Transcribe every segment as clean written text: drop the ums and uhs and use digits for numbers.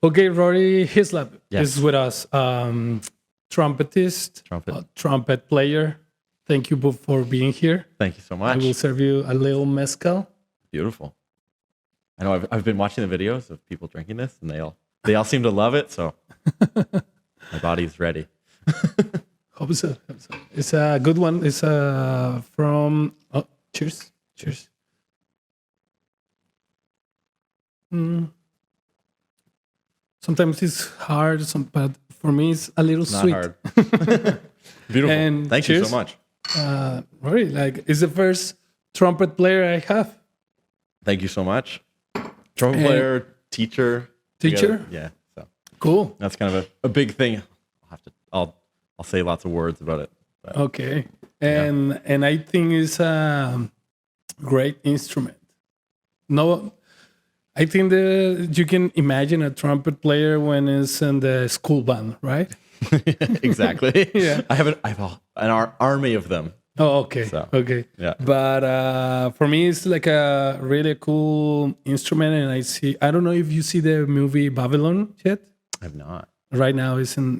Okay, Rory Hislop Yes. is with us. Trumpetist, trumpet player. Thank you both for being here. Thank you so I much. will serve you a little mezcal. Beautiful. I know I've been watching the videos of people drinking this, and they all seem to love it. So my body's ready. Hope so. It's a good one. It's from. Oh, cheers! Cheers. Sometimes it's hard, but for me it's a little Not sweet. hard. Beautiful. And Thank you cheers. so much. Rory, like, it's the first trumpet player I have. Thank you so much. Trumpet player, teacher. Teacher? Yeah. So Cool. that's kind of a big thing. I'll say lots of words about it. But Okay. And I think it's a great instrument. No, I think that you can imagine a trumpet player when it's in the school band, right? exactly. Yeah. I have an army of them. Oh, okay. So, okay. yeah. But for me, it's like a really cool instrument. And I don't know if you see the movie Babylon yet. I have not. Right now it's in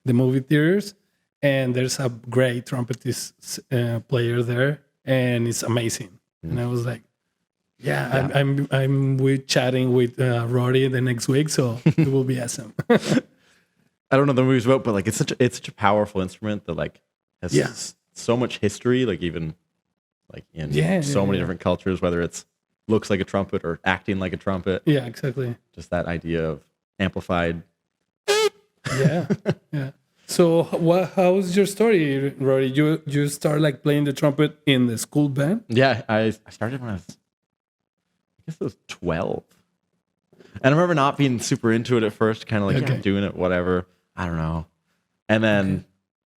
the movie theaters. And there's a great trumpetist player there. And it's amazing. And I was like, yeah. I'm chatting with Rory the next week. So it will be awesome. I don't know the movie's about, but like it's such a powerful instrument that like has so much history, like even like in so many different cultures, whether it's looks like a trumpet or acting like a trumpet. Yeah, exactly. Just that idea of amplified. Yeah. So how's your story, Rory? You start like playing the trumpet in the school band? Yeah, I started when I guess it was 12. And I remember not being super into it at first, kind of like Okay. doing it, whatever. I don't know. And then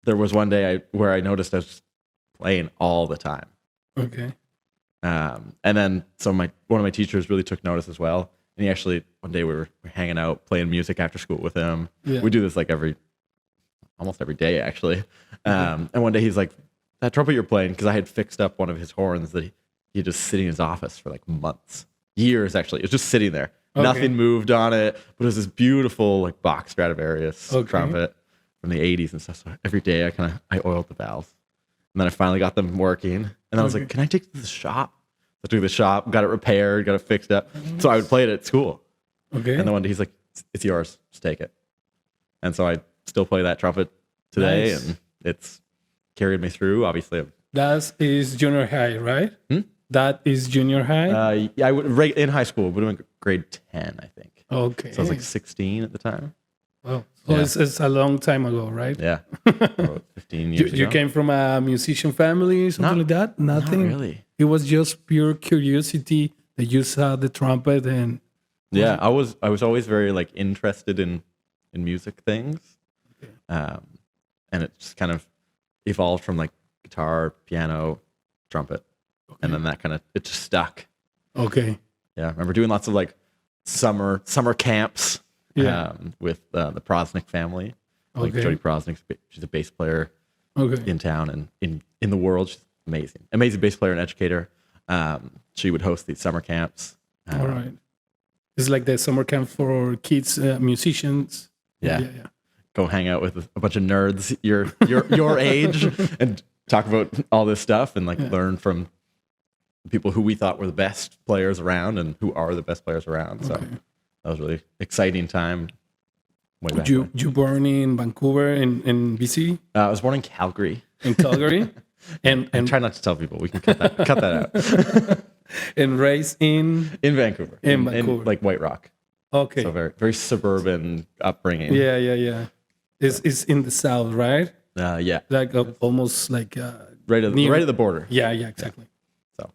there was one day where I noticed I was playing all the time. Okay. And then one of my teachers really took notice as well. And he actually, one day we were hanging out playing music after school with him. Yeah. We do this like almost every day actually. And one day he's like, that trumpet you're playing, because I had fixed up one of his horns that he just sitting in his office for like months, years actually. It was just sitting there. Okay. Nothing moved on it, but it was this beautiful like Bach Stradivarius trumpet from the 80s and stuff. So every day I oiled the valves. And then I finally got them working. And I was like, can I take it to the shop? So I took it to the shop, got it repaired, got it fixed up. So I would play it at school. Okay. And then one day he's like, it's yours, just take it. And so I still play that trumpet today. Nice. And it's carried me through. Obviously, That is junior high, right? That is junior high? I would in high school, would have been grade 10, I think. Okay. So I was like 16 at the time. Wow. So it's a long time ago, right? Yeah. About 15 years ago. You came from a musician family, something like that? Nothing? Not really. It was just pure curiosity that you saw the trumpet and... Yeah, I was always very like interested in music things. Okay. And it just kind of evolved from like guitar, piano, trumpet. Okay. And then that kind of, it just stuck. Okay. Yeah, I remember doing lots of like summer camps with the Prosnick family. Like Okay. Jody Prosnick, she's a bass player Okay. in town and in the world. She's amazing bass player and educator. She would host these summer camps. All right. It's like the summer camp for kids, musicians. Yeah. Go hang out with a bunch of nerds your age and talk about all this stuff and like learn from people who we thought were the best players around and who are the best players around. So that was a really exciting time. Way back when. You born in Vancouver in BC? I was born in Calgary. In Calgary? and Try not to tell people. We can cut that out. And raised in Vancouver. In Vancouver. Like White Rock. Okay. So very, very suburban upbringing. Yeah. It's in the south, right? Yeah. Like almost like Right at the border. Yeah, exactly. So,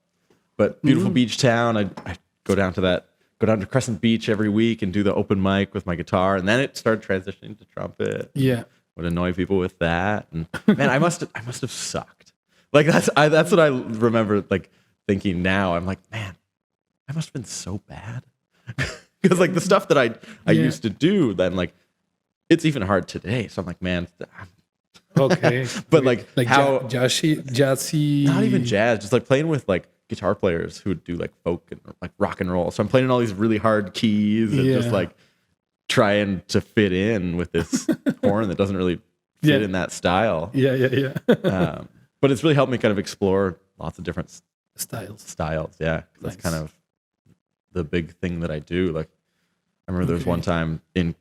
but beautiful beach town. I go down to Crescent Beach every week and do the open mic with my guitar, and then it started transitioning to trumpet. Yeah. Would annoy people with that, and man, I must have sucked. Like that's what I remember like thinking now. I'm like, man, I must have been so bad because like the stuff that I used to do, then like it's even hard today. So I'm like, man. Okay. But like how jazzy, not even jazz, just like playing with like guitar players who would do like folk and like rock and roll. So I'm playing all these really hard keys and just like trying to fit in with this horn that doesn't really fit in that style. Yeah. But it's really helped me kind of explore lots of different Styles. Yeah. That's kind of the big thing that I do. Like I remember there was one time in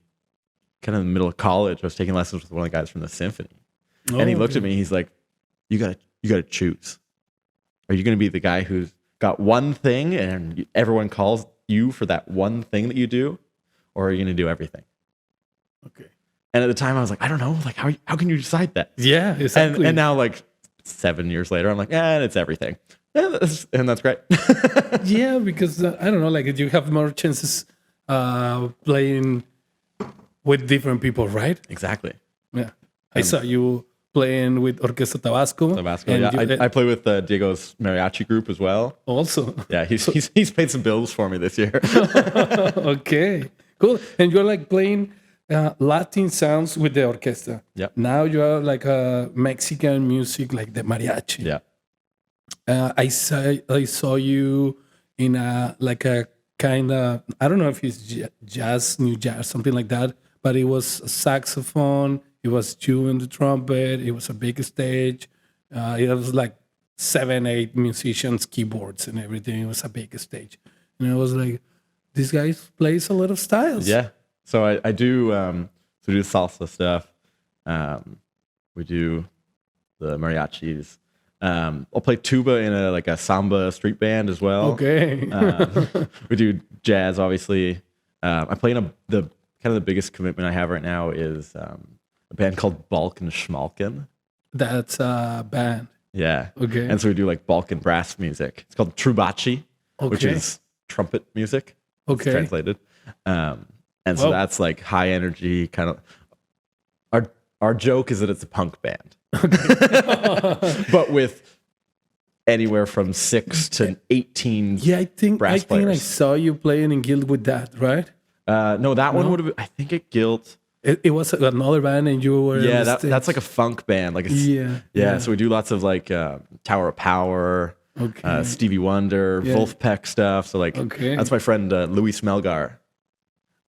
kind of the middle of college, I was taking lessons with one of the guys from the symphony. And he looked at me, he's like, you gotta choose. Are you going to be the guy who's got one thing and everyone calls you for that one thing that you do? Or are you going to do everything? Okay. And at the time I was like, I don't know. Like, how can you decide that? Yeah, exactly. And now like 7 years later, I'm like, it's everything. Yeah, that's great. Yeah, because I don't know, like you have more chances playing with different people, right? Exactly. Yeah. I saw you playing with Orquesta Tabasco. I play with Diego's mariachi group as well. Also. Yeah, he's paid some bills for me this year. Okay, cool. And you're like playing Latin sounds with the orchestra. Yeah. Now you are like a Mexican music, like the mariachi. Yeah. I saw you in a kind of, I don't know if it's jazz, new jazz, something like that, but it was a saxophone. It was you and the trumpet. It was a big stage. It was like 7, 8 musicians, keyboards and everything. It was a big stage. And I was like, this guy plays a lot of styles. Yeah. So I do, we do salsa stuff. We do the mariachis. I'll play tuba in a samba street band as well. Okay. We do jazz, obviously. I play in the biggest commitment I have right now is a band called Balkan. That's a band. Yeah. Okay. And so we do like Balkan brass music. It's called trubachi, which is trumpet music. Okay. It's translated. And so that's like high energy kind of. Our joke is that it's a punk band. Okay. But with anywhere from 6 to 18 I think I players. saw you playing in Guild with that, right? No, that one would have been, I think it Guild. It was another band and you were that's like a funk band. Like so we do lots of like Tower of Power, Stevie Wonder, Wolfpack stuff. So like that's my friend Luis Melgar.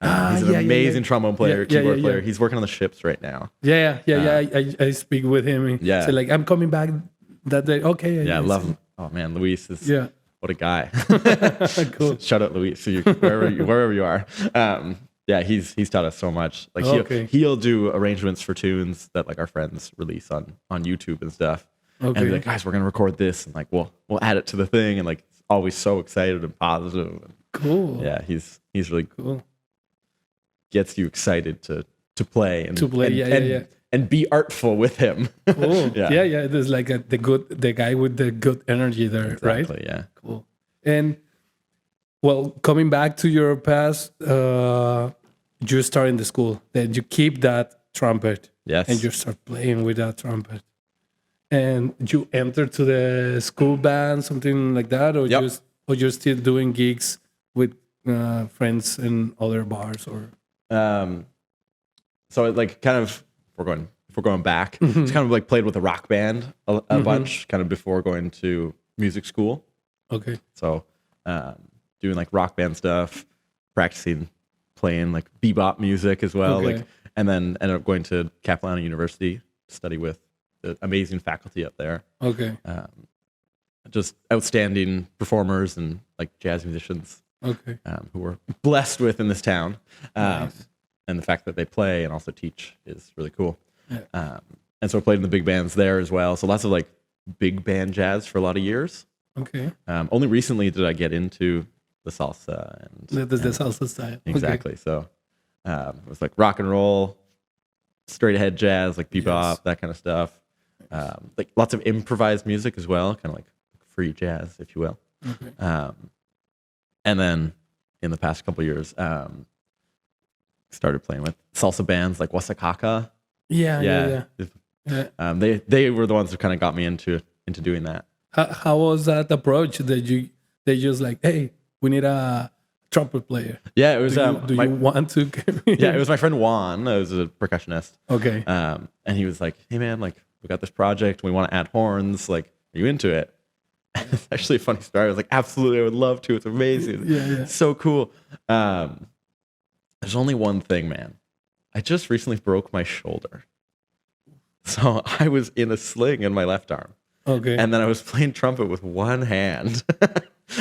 He's an amazing trombone player, keyboard player. He's working on the ships right now. I speak with him. And say like, I'm coming back that day. Okay. I love him. Oh man, Luis is what a guy. Cool. Shout out Luis, wherever you are. He's taught us so much. Like he'll do arrangements for tunes that like our friends release on YouTube and stuff. And be like, guys, we're gonna record this, and like we'll add it to the thing, and like always so excited and positive. Cool. Yeah, he's really cool. Gets you excited to play and be artful with him. Cool. There's like the guy with the good energy there, right? Exactly. Yeah. Cool. And well, coming back to your past, you start in the school, then you keep that trumpet. Yes. And you start playing with that trumpet. And you enter to the school band, something like that, or you're still doing gigs with friends in other bars, or. So it like kind of if we're going back, it's kind of like played with a rock band a bunch, kind of before going to music school. Okay. So doing like rock band stuff, practicing playing like bebop music as well, like, and then ended up going to Capilano University to study with the amazing faculty up there. Okay. Just outstanding performers and like jazz musicians. Okay. Who we're blessed with in this town. Nice. And the fact that they play and also teach is really cool. Yeah. And so I played in the big bands there as well. So lots of like big band jazz for a lot of years. Okay. Only recently did I get into the salsa and the salsa style. Exactly. So it was like rock and roll, straight ahead jazz, like bebop, that kind of stuff. Like lots of improvised music as well, kind of like free jazz, if you will. Okay. And then in the past couple of years, started playing with salsa bands like Wasakaka. Yeah. They were the ones who kind of got me into doing that. How was that approach? They just like, hey, we need a trumpet player. Yeah, it was. Do you want to? It was my friend Juan. I was a percussionist. Okay. And he was like, hey man, like we got this project. We want to add horns. Like, are you into it? It's actually a funny story. I was like, absolutely, I would love to. It's amazing. Yeah. So cool. There's only one thing, man. I just recently broke my shoulder. So I was in a sling in my left arm. Okay. And then I was playing trumpet with one hand.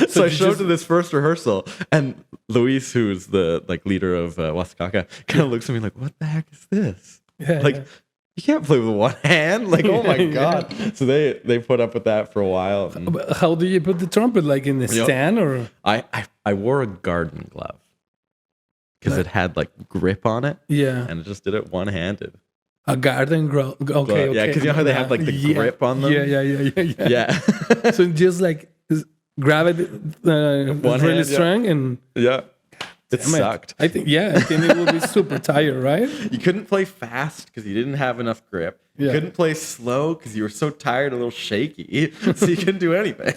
So I showed to this first rehearsal, and Luis, who's the leader of Wasakaka, kind of looks at me like, "What the heck is this? You can't play with one hand!" Like, oh my god! So they put up with that for a while. But how do you put the trumpet? Like in the stand, or I wore a garden glove because it had grip on it. Yeah, and I just did it one-handed. A garden glove. Okay. Yeah, because you know how they have the grip on them. Yeah. So just grab it really strong and it sucked. I think it would be super tired, right? You couldn't play fast because you didn't have enough grip. You couldn't play slow because you were so tired, a little shaky, so you couldn't do anything.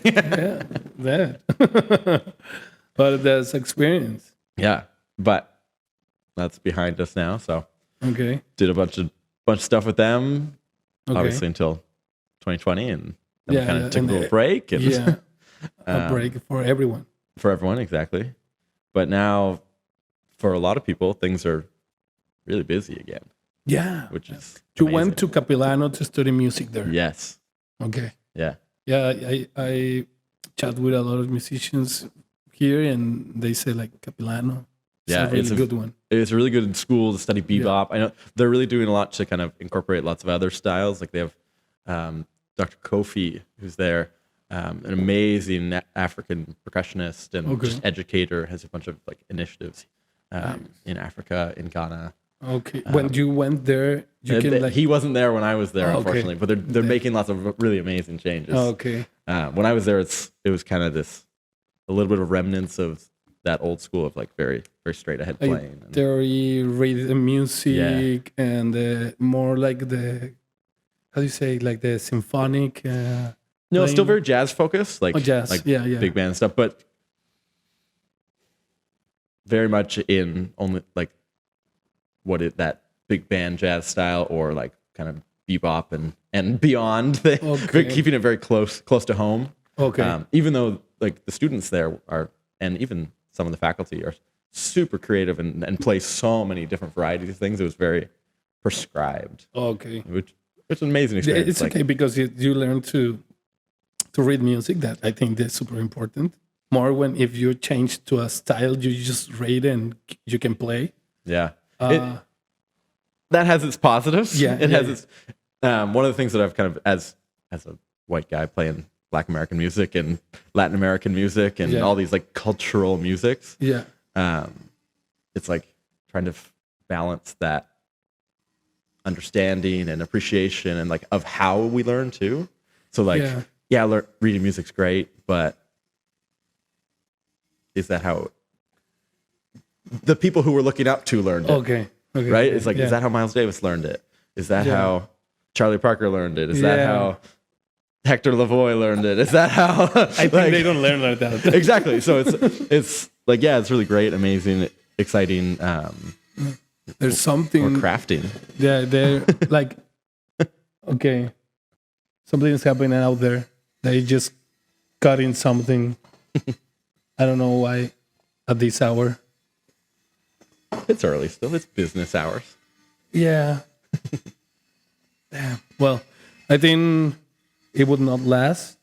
But that's experience. Yeah, but that's behind us now. So did a bunch of stuff with them, obviously until 2020, and then we kind of took a little break. And a break for everyone. For everyone, exactly. But now, for a lot of people, things are really busy again. Yeah. Which is You amazing. went to Capilano to study music there. Yes. Okay. Yeah. Yeah, I chat with a lot of musicians here, and they say Capilano. It's a really good one. It's a really good school to study bebop. I know they're really doing a lot to kind of incorporate lots of other styles. Like they have Dr. Kofi, who's there. An amazing African percussionist and just educator, has a bunch of initiatives in Africa, in Ghana. Okay. When you went there, he wasn't there when I was there, unfortunately. But they're making lots of really amazing changes. Okay. When I was there, it was kind of a little bit of remnants of that old school of very very straight ahead playing. Theory, rhythm music, and more the how do you say the symphonic. No, it's still very jazz focused, jazz. Big band stuff, but very much in only that big band jazz style, or kind of bebop and beyond thing. Keeping it very close to home. Okay. Even though the students there are, and even some of the faculty are super creative and play so many different varieties of things, it was very prescribed. Okay. Which is an amazing experience. It's okay because you learn to read music. That I think that's super important. More if you change to a style, you just read and you can play. Yeah. That has its positives. Yeah. It has its one of the things that I've kind of as a white guy playing Black American music and Latin American music and all these cultural musics. Yeah. It's trying to balance that understanding and appreciation and of how we learn too. So reading music's great, but is that how the people who we're looking up to learned it? Okay. Right? It's is that how Miles Davis learned it? Is that how Charlie Parker learned it? Is that how Hector Lavoie learned it? Is that how I think they don't learn like that. Exactly. So it's it's really great, amazing, exciting. There's something or crafting. They're okay. Something is happening out there. They just cut in something. I don't know why at this hour. It's early still. It's business hours. Yeah. Damn. Well, I think it would not last.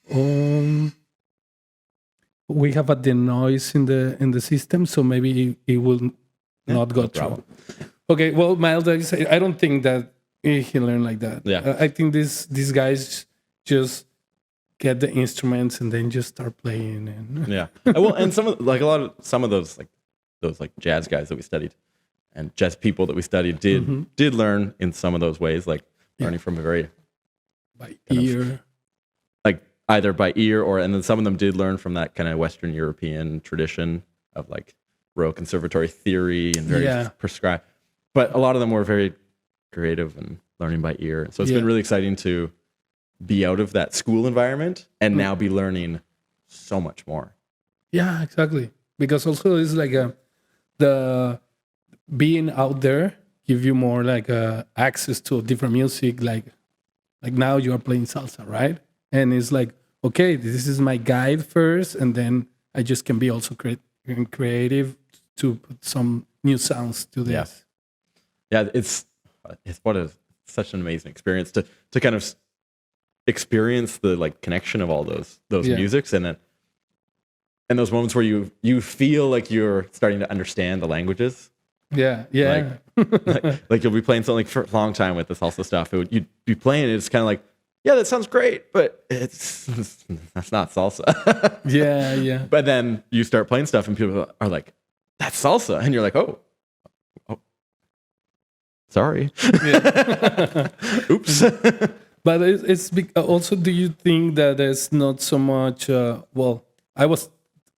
We have a denoise in the system, so maybe it will not go through. Okay. Well, Miles, I don't think that he learned like that. Yeah. I think these guys just get the instruments and then just start playing. And well, and some of those jazz guys that we studied and jazz people that we studied did learn in some of those ways, learning from a very by ear, either by ear and then some of them did learn from that kind of Western European tradition of Royal Conservatory theory and very prescribed. But a lot of them were very creative and learning by ear. So it's been really exciting to be out of that school environment and now be learning so much more. Yeah, exactly. Because also it's the being out there give you more access to different music. Like now you are playing salsa, right? And it's okay, this is my guide first, and then I just can be also creative to put some new sounds to this. Yeah, it's what is such an amazing experience to kind of experience the like connection of all those musics, and then those moments where you feel like you're starting to understand the languages. Yeah. Like you'll be playing something for a long time with the salsa stuff. You'd be playing it. It's kind of like, yeah, that sounds great, but that's not salsa. Yeah. But then you start playing stuff, and people are like, "That's salsa," and you're like, "Oh, sorry, oops." But it's also. Do you think that there's not so much? Well, I was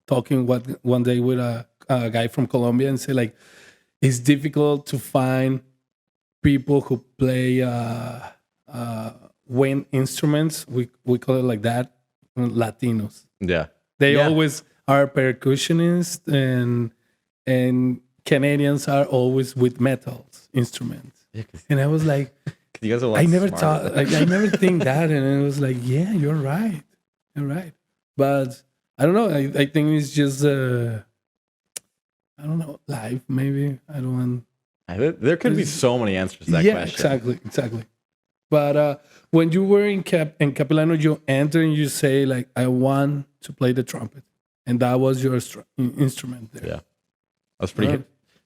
talking one day with a guy from Colombia and say like, it's difficult to find people who play wind instruments. We call it like that, Latinos. Yeah, they always are percussionists, and Canadians are always with metals instruments. Yeah, and I was like, you guys are I never thought, I never think that, and it was like, yeah, you're right. But I don't know. I think it's just I don't know, life maybe. I don't want. There could be so many answers to that question. Exactly. But when you were in Capilano, you enter and you say like, I want to play the trumpet, and that was your instrument there. Yeah, I was pretty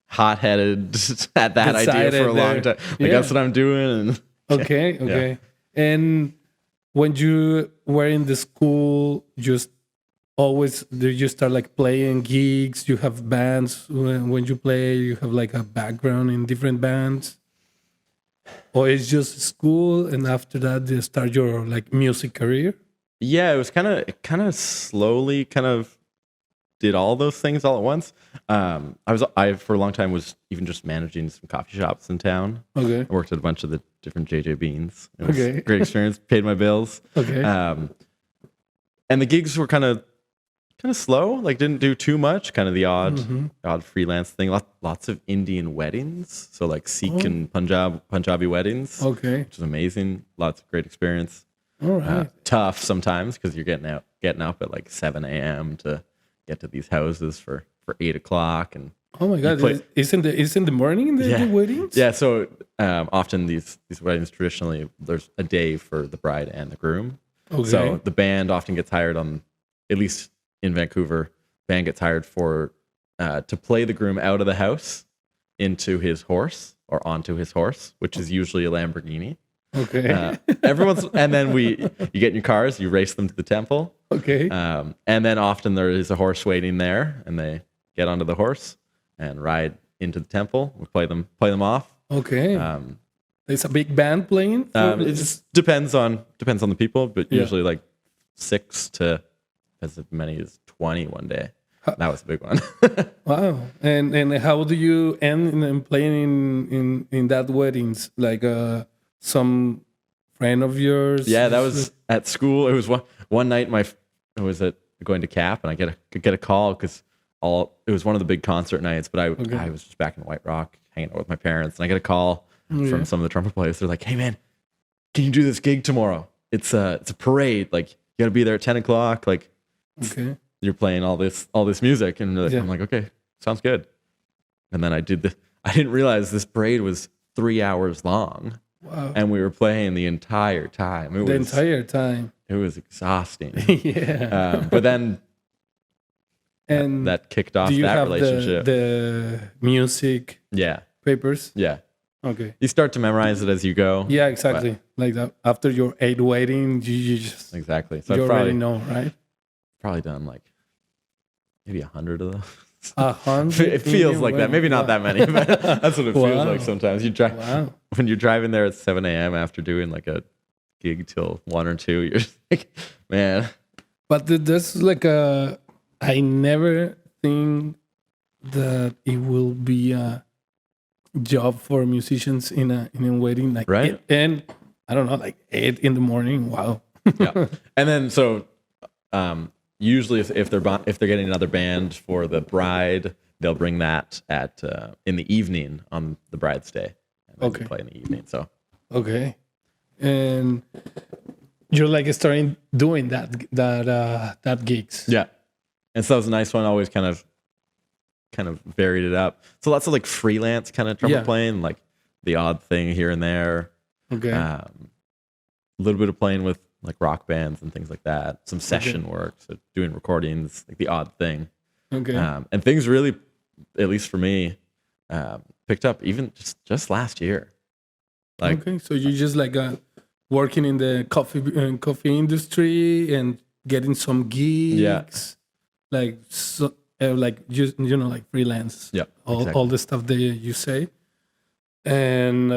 hot-headed at that idea for a long time. Like that's what I'm doing. And okay. Yeah. And when you were in the school, did you start like playing gigs? You have bands when you play. You have like a background in different bands, or it's just school, and after that you start your like music career. Yeah, it was kind of slowly, kind of did all those things all at once. I for a long time was even just managing some coffee shops in town. Okay, I worked at a bunch of the different JJ Beans. It was a great experience. Paid my bills. Okay, and the gigs were kind of slow. Like didn't do too much. Kind of the odd freelance thing. Lots of Indian weddings. So like Sikh and Punjabi weddings. Okay, which is amazing. Lots of great experience. All right. Tough sometimes because you're getting up at like 7 a.m. to get to these houses for 8 o'clock. And oh my God, it's in the morning the weddings? Yeah, so often these weddings, traditionally, there's a day for the bride and the groom. Okay. So the band often gets hired at least in Vancouver, band gets hired to play the groom out of the house into his horse or onto his horse, which is usually a Lamborghini. Okay. And then you get in your cars, you race them to the temple. Okay. And then often there is a horse waiting there, and they get onto the horse and ride into the temple. We play them off. Okay. It's a big band playing. It just depends on the people, but usually like 6 to as many as 20 one day. That was a big one. Wow. And how do you end in playing in that weddings? Like some friend of yours? Yeah, that was at school. It was one night I was going to Cap, and I get a call because it was one of the big concert nights, but I was just back in White Rock hanging out with my parents, and I get a call from some of the trumpet players. They're like, "Hey man, can you do this gig tomorrow? It's a parade. Like you got to be there at 10 o'clock. Like you're playing all this music." And I'm like, "Okay, sounds good." And then I didn't realize this parade was 3 hours long. Wow. And we were playing the entire time. Entire time. It was exhausting. Yeah. But then that kicked off that relationship. The music papers? Yeah. Okay. You start to memorize it as you go. Yeah, exactly. But like that. After your 8 wedding, you just... Exactly. So you already know, right? Probably done like maybe 100 of those. 100? It feels like that. Maybe not that many, but that's what it feels like sometimes. When you're driving there at 7 a.m. after doing like a gig till 1 or 2, you're just like, man. But there's like I never think that it will be a job for musicians in a wedding, like right. And I don't know, like 8 in the morning. Wow. Yeah. And then so usually if they're getting another band for the bride, they'll bring that at in the evening on the bride's day. And they play in the evening. So okay. And you're like starting doing that gigs. Yeah. And so that was a nice one. Always kind of varied it up. So lots of like freelance kind of trumpet playing, like the odd thing here and there. Okay. A little bit of playing with like rock bands and things like that. Some session work, so doing recordings, like the odd thing. Okay. And things really, at least for me, picked up even just last year. Like, okay, so you just like working in the coffee industry and getting some gigs, like like just like freelance. Yeah, all the stuff that you say, and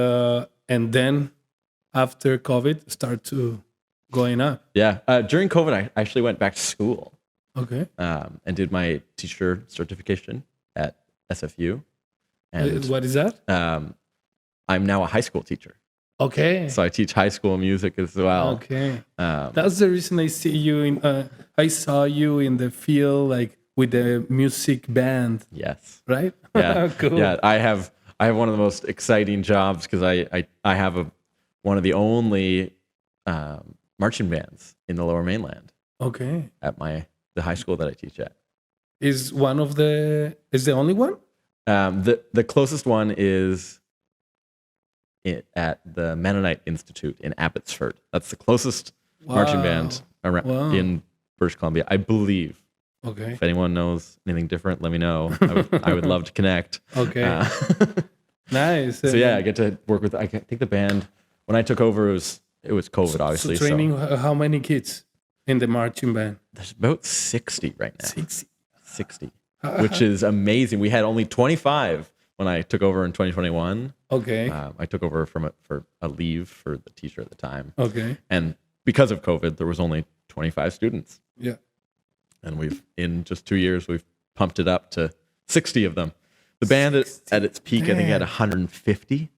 then after COVID start to going up. Yeah, during COVID, I actually went back to school. Okay. And did my teacher certification at SFU. And what is that? I'm now a high school teacher. Okay. So I teach high school music as well. Okay. That's the reason I see you in. I saw you in the field, like with the music band. Yes. Right. Yeah. Cool. Yeah. I have one of the most exciting jobs because I have one of the only marching bands in the Lower Mainland. Okay. At the high school that I teach at. Is the only one? The closest one is at the Mennonite Institute in Abbotsford. That's the closest marching band around in British Columbia, I believe. Okay. If anyone knows anything different, let me know. I would love to connect. Okay. Nice. So yeah, I get to work with. I think the band when I took over it was COVID, obviously. So training how many kids in the marching band? There's about 60 right now. 60, which is amazing. We had only 25 when I took over in 2021. Okay. I took over for a leave for the teacher at the time. Okay. And because of COVID, there was only 25 students. Yeah. And in just 2 years, we've pumped it up to 60 of them. The band at its peak, I think, had 150,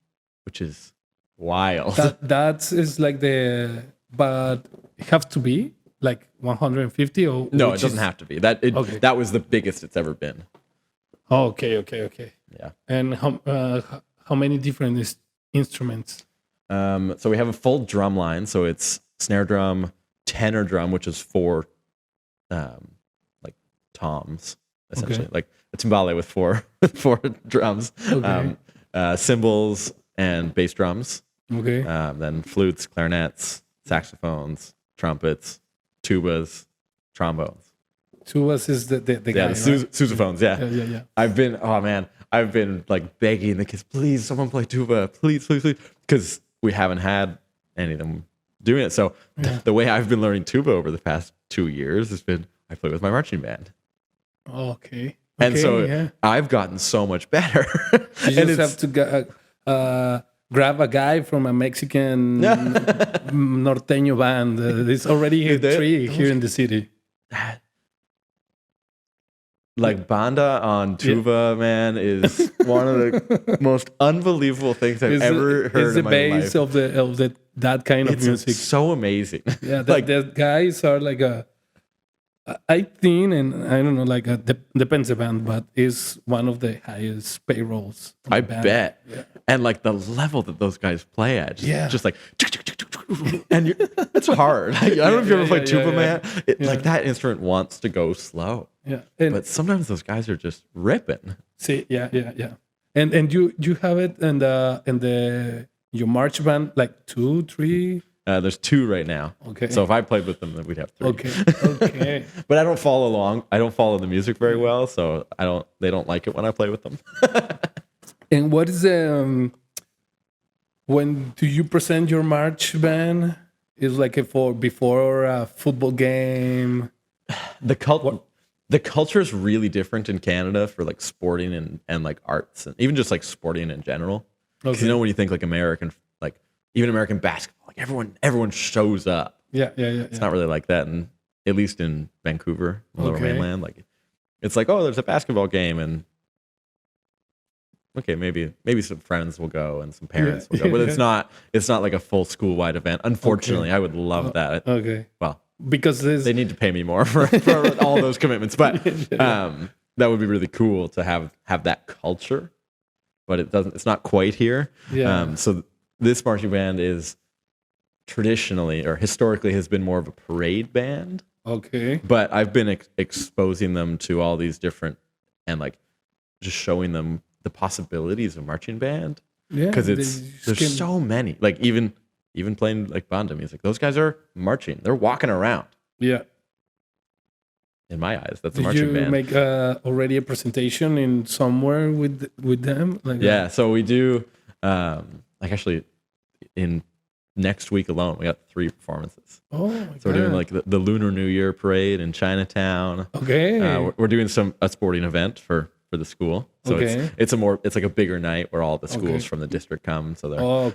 which is wild. That is like but it have to be like 150 or no, it doesn't have to be. That was the biggest it's ever been. Oh, okay. Yeah. And how many different instruments? So we have a full drum line. So it's snare drum, tenor drum, which is 4 like toms, essentially, like a timbale with 4 drums. Okay. Cymbals and bass drums. Okay. Then flutes, clarinets, saxophones, trumpets, tubas, trombones. Tubas is the guy, the sousaphones. Yeah. Yeah. I've been like begging the kids, please, someone play tuba, please, because we haven't had any of them doing it. So the way I've been learning tuba over the past 2 years has been I play with my marching band. Okay. And so I've gotten so much better. You just have to grab a guy from a Mexican norteño band. There's already 3 here in the city. Like banda on tuba, man, is one of the most unbelievable things I've ever heard in my life. It's the base of that kind of music. It's so amazing. Yeah, the guys are like I think, and I don't know, like depends the band, but is one of the highest payrolls. I bet. Yeah. And like the level that those guys play at, just like, and it's hard. I don't know if you ever played tuba, man. Like that instrument wants to go slow. Yeah, but sometimes those guys are just ripping. See, yeah. And you have it in your march band like 2, 3. There's 2 right now. Okay. So if I played with them, then we'd have 3. Okay. But I don't follow along. I don't follow the music very well, so they don't like it when I play with them. And what is when do you present your march band? Is like before a football game? The culture is really different in Canada for like sporting and like arts and even just like sporting in general. Because when you think like American, like even American basketball, like everyone shows up. Yeah. It's not really like that, and at least in Vancouver, the Lower Mainland, like it's like, oh, there's a basketball game, and okay, maybe some friends will go and some parents will go, but it's not like a full school wide event. Unfortunately, I would love that. Okay, well, because they need to pay me more for all those commitments, but that would be really cool to have that culture. But it's not quite here. Yeah. So this marching band is traditionally or historically has been more of a parade band. Okay. But I've been exposing them to all these different and like just showing them the possibilities of marching band. Yeah. Because there's so many. Like even playing like banda music, those guys are marching. They're walking around. Yeah. In my eyes, that's a Did marching you band. make already a presentation in somewhere with them? Like Yeah, so we do. Like actually, in next week alone, we got 3 performances. Oh, my So we're doing God. like the Lunar New Year parade in Chinatown. Okay. We're doing a sporting event for the school. So Okay. it's like a bigger night where all the schools from the district come. So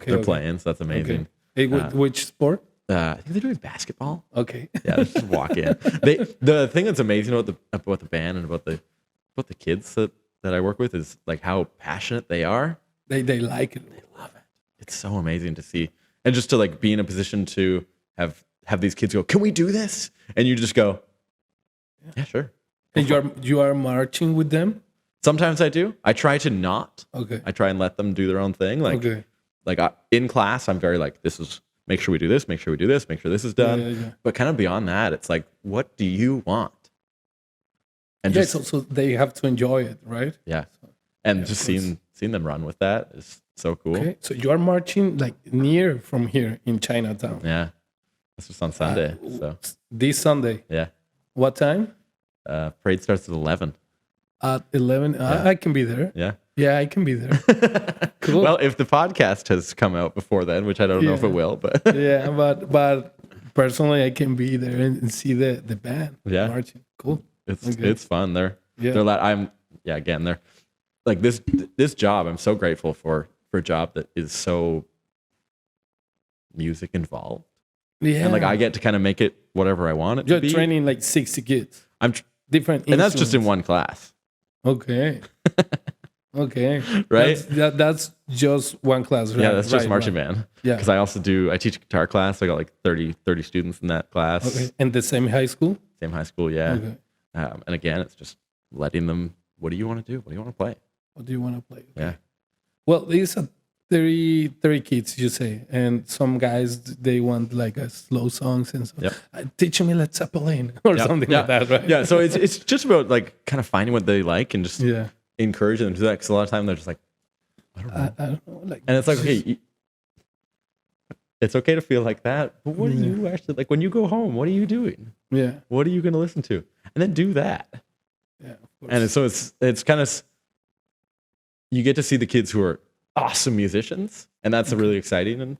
they're playing. So that's amazing. Hey, which sport? I think they're doing basketball. Okay. Yeah, let's just walk in. The thing that's amazing about the band and about the kids that I work with is like how passionate they are. They like it. They love it. It's so amazing to see, and just to like be in a position to have these kids go, "Can we do this?" And you just go, "Yeah, sure." And you are marching with them? Sometimes I do. I try to not. Okay. I try and let them do their own thing. Like in class, I'm very like, this is. Make sure we do this. Make sure we do this. Make sure this is done. Yeah. But kind of beyond that, it's like, what do you want? And so they have to enjoy it, right? yeah, and just seeing them run with that is so cool. Okay. So you are marching like near from here in Chinatown. Yeah, that's just on Sunday. So this Sunday. yeah, What time? parade starts at 11. At 11. I can be there. Yeah. Yeah, I can be there. Cool. Well, if the podcast has come out before then, which I don't know if it will, but yeah, but personally, I can be there and see the band marching. Cool. it's fun. They're they're like this job. I'm so grateful for a job that is so music involved. Yeah, and like I get to kind of make it whatever I want it to be. You're training like 60 kids. Different, and that's just in one class. Okay. Okay. Right? That's just one class, right? Yeah, that's just marching band. Yeah. Because I teach a guitar class. I got like 30 students in that class. Okay. And the same high school? Same high school, yeah. Okay. And again, it's just letting them, what do you want to do? What do you want to play? What do you want to play? Okay. Yeah. Well, these are 30 kids, you say. And some guys, they want like a slow songs and so. Yep. Teach me Led Zeppelin or something like that, right? Yeah, so it's just about like kind of finding what they like and just encouraging them to do that. Because a lot of time they're just like, I don't know. Like, and it's like, okay, it's okay to feel like that. But what do you actually, like when you go home, what are you doing? Yeah. What are you going to listen to? And then do that. Yeah. Of course. And so it's kind of, you get to see the kids who are awesome musicians, and that's really exciting. And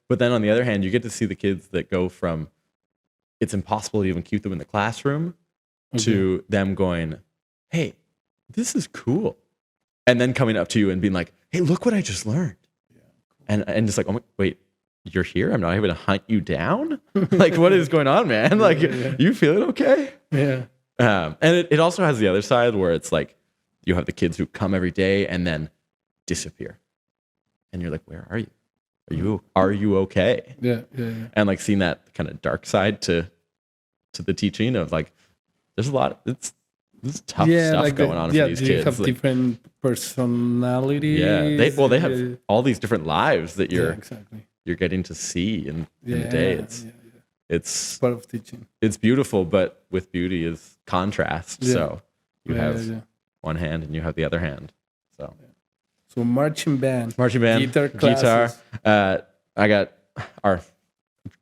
but then on the other hand, you get to see the kids that go from it's impossible to even keep them in the classroom to them going, hey, this is cool. And then coming up to you and being like, hey, look what I just learned. Yeah, cool. And just like, oh my, wait, you're here? I'm not even to hunt you down? Like, what is going on, man? Like, you feeling okay? Yeah. And it also has the other side where it's like, you have the kids who come every day and then disappear. And you're like, where are you? Are you okay? Yeah. And like seeing that kind of dark side to the teaching of like, there's a lot, this tough stuff like going on for these kids. You have like, different personalities. Yeah, they have all these different lives that you're getting to see in the day. It's part of teaching. It's beautiful, but with beauty is contrast. So you have one hand and you have the other hand. So marching band, guitar. I got our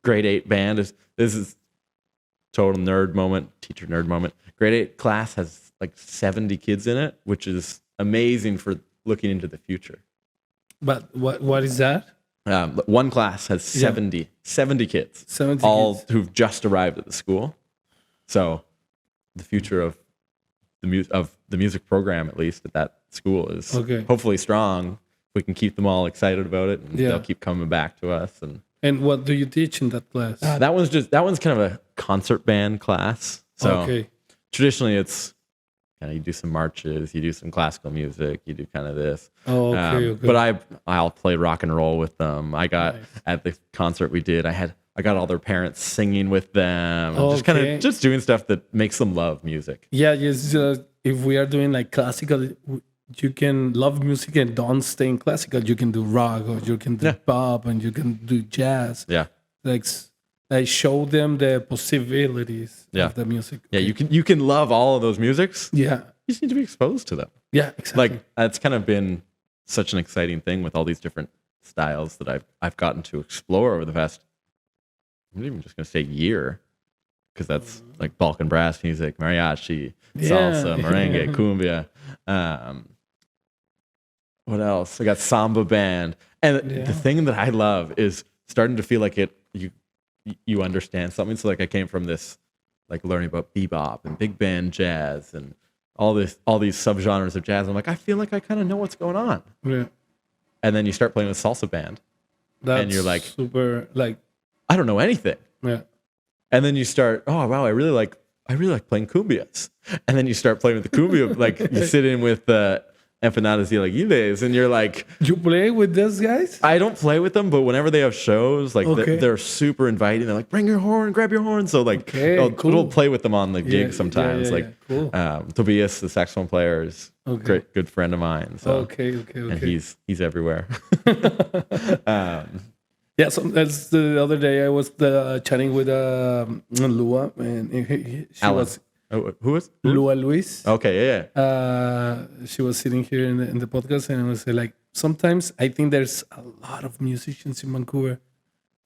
grade 8 band. This is total nerd moment, teacher nerd moment. Grade 8 class has like 70 kids in it, which is amazing for looking into the future. But what is that? One class has 70 kids, 70 all kids. who've just arrived at the school. So the future of the music program, at least at that school, is hopefully strong. We can keep them all excited about it, and they'll keep coming back to us. And what do you teach in that class? that one's kind of a concert band class. So traditionally, it's kind of you do some marches, you do some classical music, you do kind of this. But I'll play rock and roll with them. I got at the concert we did, I got all their parents singing with them, just kind of just doing stuff that makes them love music. Yeah, yes. If we are doing like classical, you can love music and don't stay in classical. You can do rock, or you can do pop, and you can do jazz. Yeah. like show them the possibilities of the music. Yeah, you can love all of those musics. Yeah. You just need to be exposed to them. Yeah, exactly. Like that's kind of been such an exciting thing with all these different styles that I've gotten to explore over the past, I'm not even just gonna say year, because that's like Balkan brass music, mariachi, salsa, merengue, cumbia. What else? I got samba band, and the thing that I love is starting to feel like you understand something. So like I came from this like learning about bebop and big band jazz and all these subgenres of jazz. I'm like, I feel like I kind of know what's going on. Yeah. And then you start playing with salsa band, and you're like, super like, I don't know anything. Yeah. And then you start, oh wow, I really like playing cumbias. And then you start playing with the cumbia, like you sit in with empanadas y aguiles, and you're like, you play with those guys? I don't play with them, but whenever they have shows, like they're super inviting. They're like, bring your horn, grab your horn. So like, we'll play with them on the gig sometimes. Cool. Tobias, the saxophone player, is a good friend of mine. So, and he's everywhere. Yeah, so that's the other day I was chatting with Lua, and she was. Who was? Lua Luis. Okay, yeah. She was sitting here in the podcast, and I was like, sometimes I think there's a lot of musicians in Vancouver,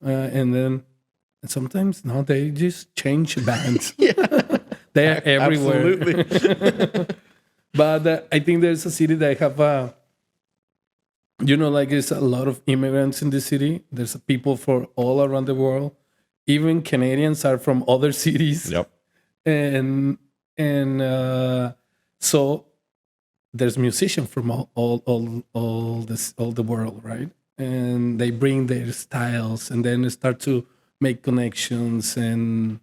and sometimes no, they just change bands. They are everywhere. Absolutely. But I think there's a city that have like there's a lot of immigrants in the city. There's people from all around the world. Even Canadians are from other cities. Yep. And so there's musicians from all the world, right? And they bring their styles, and then start to make connections, and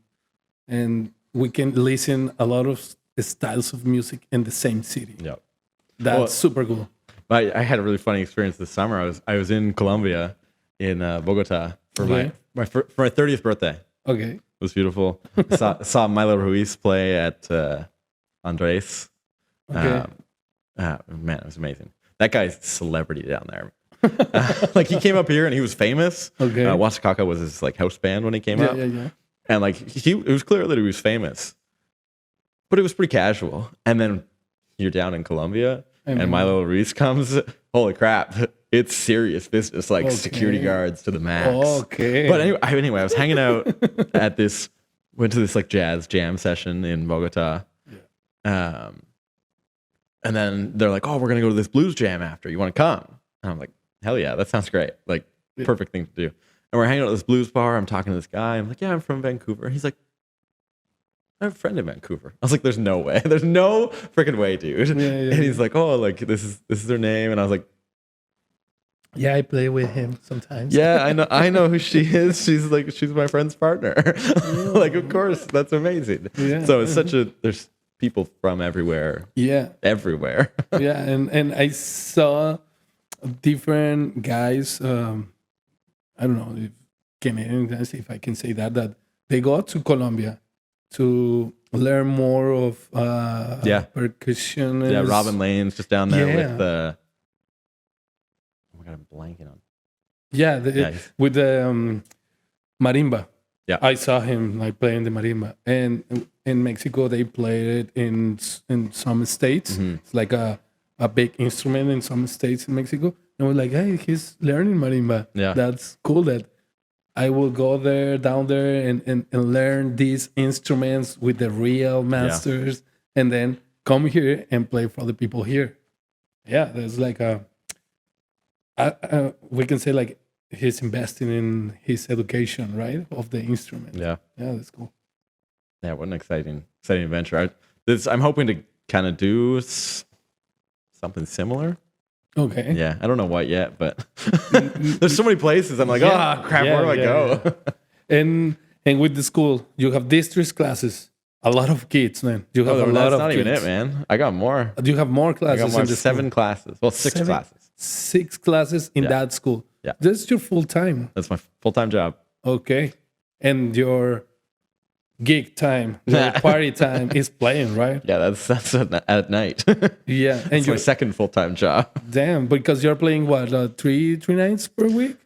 we can listen a lot of styles of music in the same city. Yep. That's super cool. I had a really funny experience this summer. I was in Colombia, in Bogota for my 30th birthday. Okay. It was beautiful. saw Milo Ruiz play at Andres. Okay. Man, it was amazing. That guy's a celebrity down there. Like he came up here and he was famous. Okay. Wasakaka was his like house band when he came up. Yeah. And like it was clear that he was famous, but it was pretty casual. And then you're down in Colombia, and Milo Ruiz comes. Holy crap! It's serious business, like security guards to the max. Okay. But anyway, I was hanging out went to this like jazz jam session in Bogota. Yeah. And then they're like, oh, we're going to go to this blues jam after. You want to come? And I'm like, hell yeah, that sounds great. Like, perfect thing to do. And we're hanging out at this blues bar. I'm talking to this guy. I'm like, yeah, I'm from Vancouver. He's like, I have a friend in Vancouver. I was like, there's no way. There's no freaking way, dude. Yeah, and he's like, oh, like this is their name. And I was like, yeah, I play with him sometimes. Yeah, I know who she is. She's my friend's partner. Like, of course, that's amazing. Yeah. So it's there's people from everywhere. Yeah. Everywhere. Yeah, and I saw different guys, I don't know if Canadian guys, if I can say that they go to Colombia to learn more of percussion. Yeah, Robin Lane's just down there with the I'm blanking on. With the marimba. Yeah, I saw him like playing the marimba, and in Mexico they played it in some states. Mm-hmm. It's like a big instrument in some states in Mexico. And we're like, hey, he's learning marimba. Yeah, that's cool. That I will go down there and learn these instruments with the real masters, and then come here and play for the people here. Yeah, there's like we can say like he's investing in his education, right, of the instrument. Yeah, that's cool. Yeah, what an exciting adventure. I'm hoping to kind of do something similar. Okay. Yeah, I don't know what yet, but there's so many places. I'm like, crap, where do I go? Yeah. And with the school, you have district classes. A lot of kids, man. You have a lot of kids. That's not even it, man. I got more. Do you have more classes? I got more. 7 classes. Well, 6 classes. 6 classes in that school. Yeah. That's your full time. That's my full-time job. Okay. And your gig time, your party time is playing, right? Yeah, that's at night. Yeah. And it's my second full-time job. Damn, because you're playing what, 3 nights per week?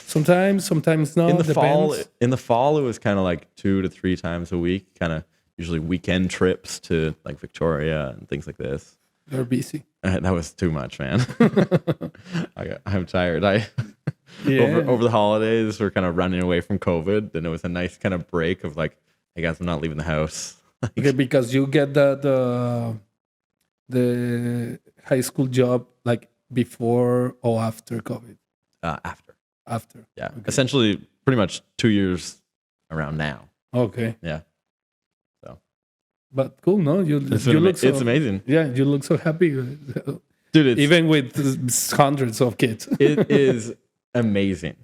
Sometimes no. In the Depends. fall, it was kind of like 2 to 3 times a week, kind of usually weekend trips to like Victoria and things like this. You're busy. That was too much, man. I'm tired. Yeah. Over the holidays, we're kind of running away from COVID, and it was a nice kind of break of like, hey guys, I'm not leaving the house. Okay, because you get the high school job like before or after COVID? After. After. Yeah. Okay. Essentially, pretty much 2 years around now. Okay. Yeah. So. But cool, no? It's amazing. Yeah, you look so happy. Dude, even with hundreds of kids. It is amazing.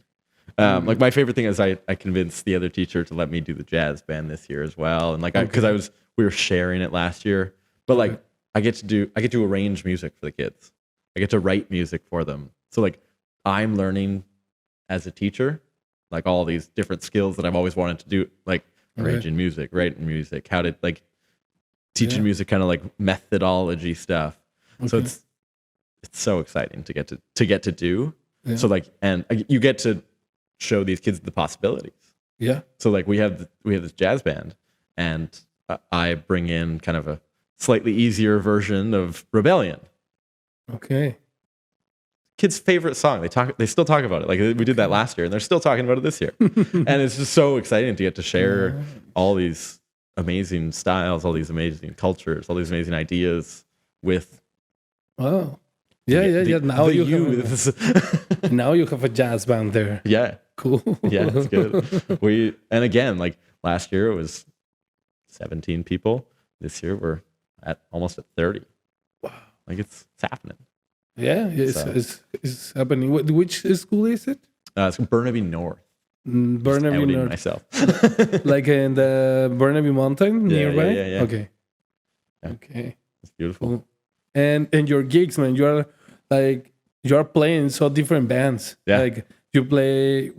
Like my favorite thing is I convinced the other teacher to let me do the jazz band this year as well, and like because we were sharing it last year, but like I get to arrange music for the kids. I get to write music for them. So like I'm learning as a teacher, like all these different skills that I've always wanted to do, like arranging music, writing music, how to like teaching music, kind of like methodology stuff. Okay. So it's so exciting to get to do. Yeah. So like, and you get to show these kids the possibilities. Yeah. So like we have this jazz band, and I bring in kind of a slightly easier version of Rebellion. Okay. Kids' favorite song. They still talk about it. Like we did that last year, and they're still talking about it this year. And it's just so exciting to get to share all these amazing styles, all these amazing cultures, all these amazing ideas with. Wow. Yeah. Now you have a jazz band there. Yeah. Cool. Yeah, it's good. And again, like last year it was 17 people. This year we're almost at 30. Wow. Like it's happening. Yeah, it's happening. Which school is it? It's Burnaby North. Burnaby North. Myself. Like in the Burnaby Mountain nearby? Yeah. Okay. Yeah. Okay. It's beautiful. Cool. And your gigs, man, you're playing so different bands. Yeah. Like you play,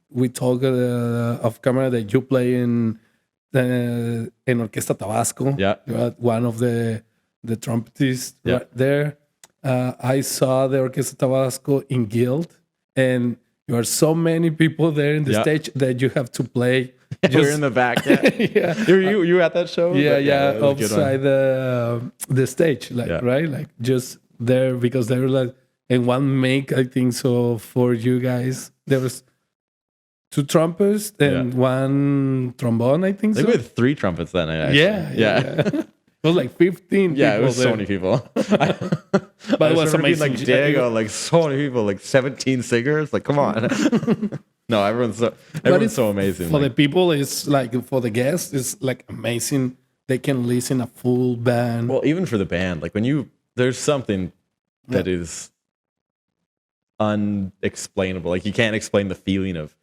we talk off camera that you play in Orquesta Tabasco. Yeah. You're one of the trumpetists right there. I saw the Orquesta Tabasco in Guild, and there are so many people there in the stage that you have to play. We're in the back. Yeah. You at that show? Yeah. Outside the stage, right? Like just there, because they were like, and one make, I think so, for you guys. There was 2 trumpets and 1 trombone, I think so. We had 3 trumpets that night, actually. Yeah. It was like 15 yeah, people. It was so many people. But it was amazing. Like Diego, like so many people, like 17 singers. Like, come on. No, everyone's so amazing. For the people, it's like, for the guests, it's like amazing. They can listen a full band. Well, even for the band, like there's something that is unexplainable. Like you can't explain the feeling of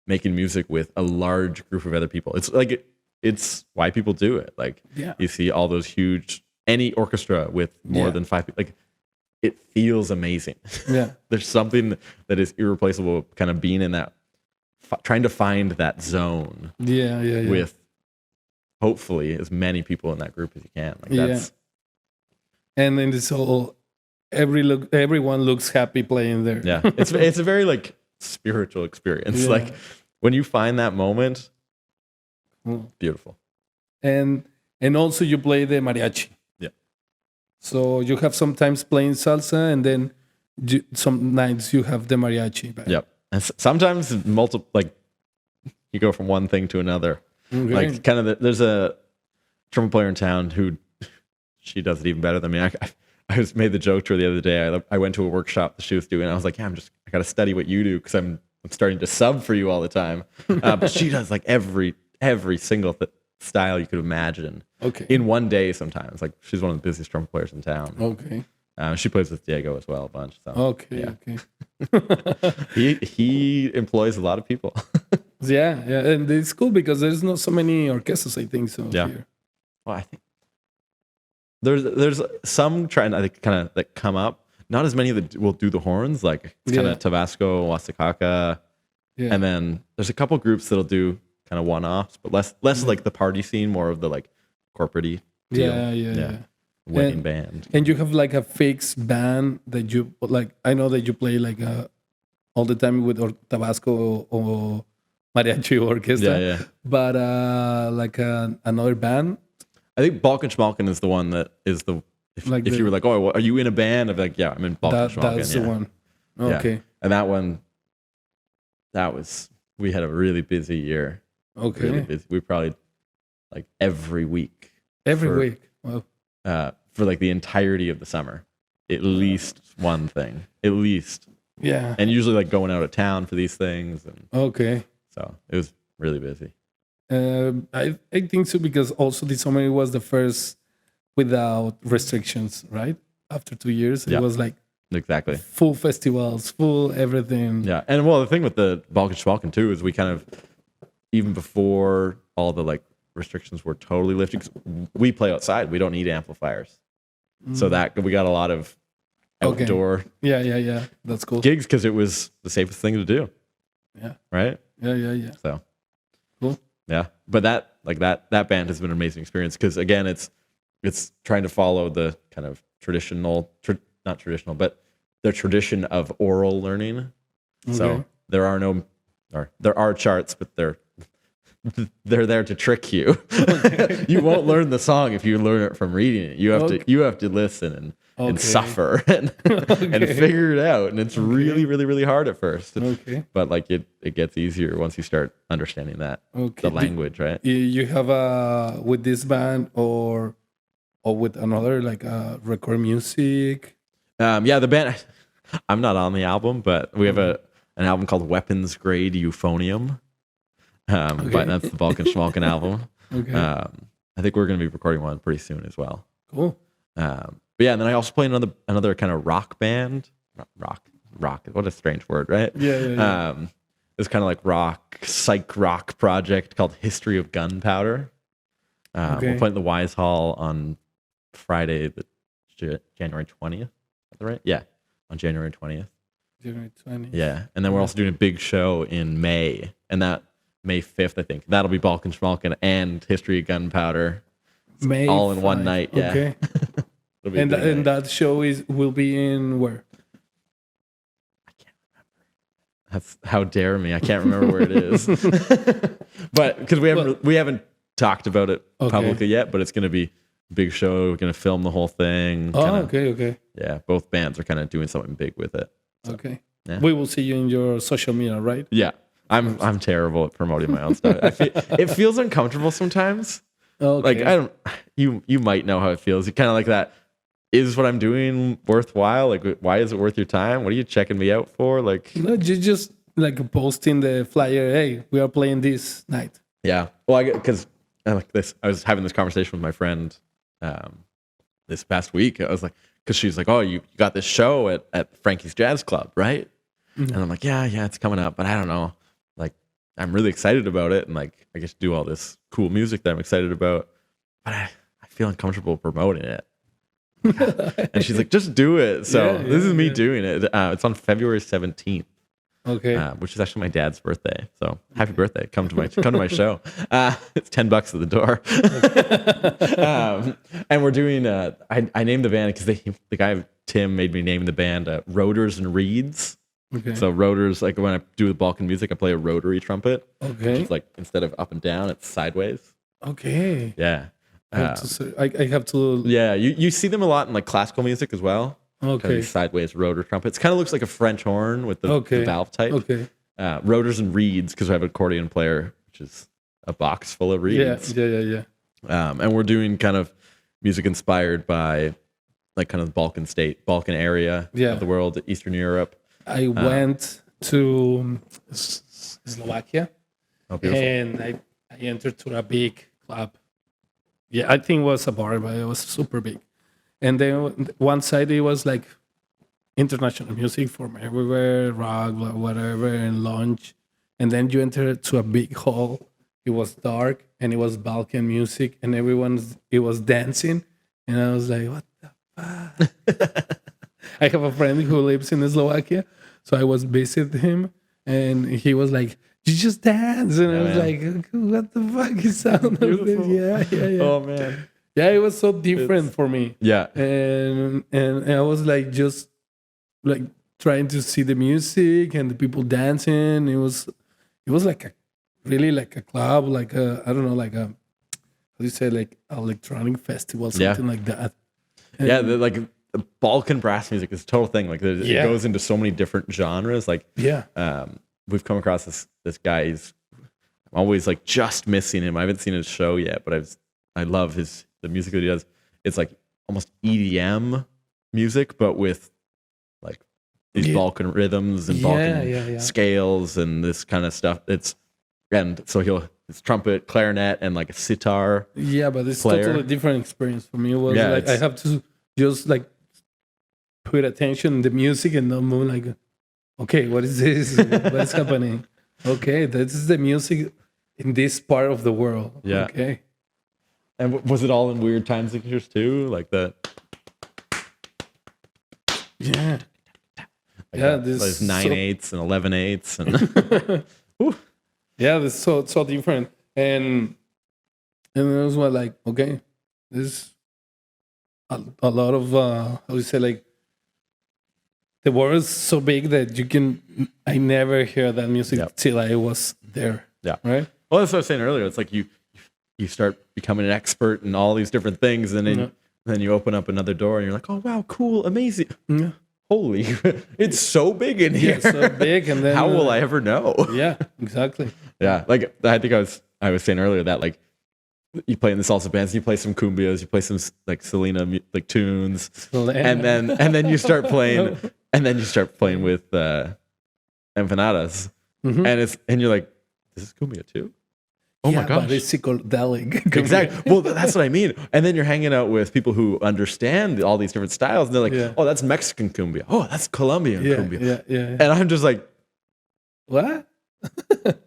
making music with a large group of other people. It's like it's why people do it. Like you see all those huge, any orchestra with more than 5 people, like it feels amazing. Yeah. There's something that is irreplaceable, kind of being in that, trying to find that zone. Yeah. With hopefully as many people in that group as you can. Like that's. And then this whole, everyone looks happy playing there. Yeah. It's a very like spiritual experience. Yeah. Like when you find that moment, beautiful. And also you play the mariachi. Yeah. So you have sometimes playing salsa, and then some nights you have the mariachi back. Yep. And sometimes like you go from one thing to another. Okay. Like kind of there's a trumpet player in town who she does it even better than me. I was made the joke to her the other day. I went to a workshop that she was doing, and I was like, I got to study what you do because I'm starting to sub for you all the time. But she does like every single style you could imagine. Okay. In one day sometimes. Like she's one of the busiest trumpet players in town. Okay. She plays with Diego as well a bunch. So, okay. He employs a lot of people. Yeah. And it's cool because there's not so many orchestras, I think, so here. Well, I think there's some trying, I think, kind of that come up. Not as many that will do the horns, like it's kind of Tabasco, Oaxaca. Yeah. And then there's a couple groups that'll do kind of one-offs, but less like the party scene, more of the like corporate-y deal. Yeah. Wedding band. And you have like a fixed band that you like. I know that you play like all the time with Tabasco or mariachi orchestra. Yeah. But like another band. I think Balkan Schmalken is the one that is the. If you were like, oh, well, are you in a band? I'd be like, yeah, I'm in Balkan Schmalken. That's the one. Okay. Yeah. And that one, we had a really busy year. Okay. Really busy. We probably like every week. Every week. Wow. For like the entirety of the summer, at least one thing. At least. Yeah. And usually like going out of town for these things. And okay. So it was really busy. I think so because also this summer it was the first without restrictions, right? After 2 years, it was like exactly full festivals, full everything. Yeah, and well, the thing with the Balkan Schmalken too is we kind of even before all the like restrictions were totally lifted, 'cause we play outside. We don't need amplifiers, so that we got a lot of outdoor. Yeah. That's cool. Gigs because it was the safest thing to do. Yeah. Right. Yeah. So cool. Yeah, but that band has been an amazing experience because again, it's trying to follow the kind of not traditional, but the tradition of oral learning. Okay. So there are charts, but they're there to trick you. Okay. You won't learn the song if you learn it from reading it. You have to listen and suffer and figure it out. And it's really, really, really hard at first. But like it gets easier once you start understanding that the language, right? You have with this band or with another like record music? The band. I'm not on the album, but we have an album called Weapons Grade Euphonium. But that's the Balkan Schmalken album. Okay. I think we're going to be recording one pretty soon as well. Cool. But yeah, and then I also play another kind of rock band. Rock. What a strange word, right? Yeah. It's kind of like psych rock project called History of Gunpowder. We're playing the Wise Hall on Friday, January 20th. Is that right? Yeah, on January 20th. January 20th. Yeah, and then we're also doing a big show in May, and that May 5th, I think. That'll be Balkan Schmalken and History of Gunpowder. May all in 5th. one night. Yeah. Okay. and that show will be in where? I can't remember. That's how dare me. I can't remember where it is. But because we haven't talked about it publicly yet, but it's going to be a big show. We're going to film the whole thing. Okay. Yeah, both bands are kind of doing something big with it. So, okay. Yeah. We will see you in your social media, right? Yeah. I'm terrible at promoting my own stuff. It feels uncomfortable sometimes. Okay. Like you might know how it feels. You kind of like that. Is what I'm doing worthwhile? Like, why is it worth your time? What are you checking me out for? Like, no, you just like posting the flyer. Hey, we are playing this night. Yeah. Well, because I like this. I was having this conversation with my friend this past week. I was like, because she's like, oh, you got this show at Frankie's Jazz Club, right? Mm-hmm. And I'm like, yeah, it's coming up, but I don't know. Like, I'm really excited about it, and like, I get to do all this cool music that I'm excited about, but I feel uncomfortable promoting it. And she's like, just do it. So this is me doing it. It's on February 17th. Okay. Which is actually my dad's birthday. So happy birthday. Come to my show. It's $10 at the door. And we're doing I named the band because the guy Tim made me name the band Rotors and Reeds. Okay. So rotors, like when I do the Balkan music, I play a rotary trumpet. Okay. Which is like instead of up and down, it's sideways. Okay. Yeah. I have to. Yeah, you see them a lot in like classical music as well. Okay. Sideways rotor trumpets. Kind of looks like a French horn with the valve type. Okay. Rotors and reeds because I have an accordion player, which is a box full of reeds. Yeah. And we're doing kind of music inspired by like kind of the Balkan area of the world, Eastern Europe. I went to Slovakia, and I entered to a big club. Yeah, I think it was a bar, but it was super big. And then one side it was like international music from everywhere, rock, whatever, and lounge. And then you enter to a big hall. It was dark and it was Balkan music, and it was dancing. And I was like, what the fuck? I have a friend who lives in Slovakia, so I was visiting him, and he was like, you just dance. And I was like, what the fuck is sound of this? Yeah. Oh man. Yeah, it was so different for me. Yeah. And I was like, just like trying to see the music and the people dancing. It was like a really like a club, like a, I don't know, like a, how do you say, like electronic festival, something like that. And Yeah, like the Balkan brass music is a total thing. Like it goes into so many different genres. Like we've come across this guy. I'm always like just missing him. I haven't seen his show yet, but I love the music that he does. It's like almost EDM music, but with like these Balkan rhythms and Balkan scales and this kind of stuff. It's trumpet, clarinet, and like a sitar. Yeah, but it's player. Totally different experience for me. It was like I have to just like put attention in the music and not move like, okay, what is this? What's happening? Okay, this is the music in this part of the world. Yeah. Okay. And was it all in weird time signatures too? Like the. Yeah. There's 9/8 and 11/8 and. Yeah, this is so different. And it was like, okay, this a lot of how do you say, like the world is so big that I never hear that music till I was there. Yeah. Right? Well, that's what I was saying earlier. It's like you start becoming an expert in all these different things, and then you open up another door and you're like, oh wow, cool, amazing. Yeah. Holy, it's so big in here. Yeah, so big, and then how will I ever know? Yeah, exactly. Yeah, like I think I was saying earlier that like you play in the salsa bands, you play some cumbias, you play some like Selena like tunes, and then you start playing, with empanadas, and you're like, this is cumbia too. Oh my gosh, but it's psychedelic. Exactly. Well, that's what I mean. And then you're hanging out with people who understand all these different styles, and they're like, "Oh, that's Mexican cumbia. Oh, that's Colombian cumbia." Yeah. And I'm just like, "What?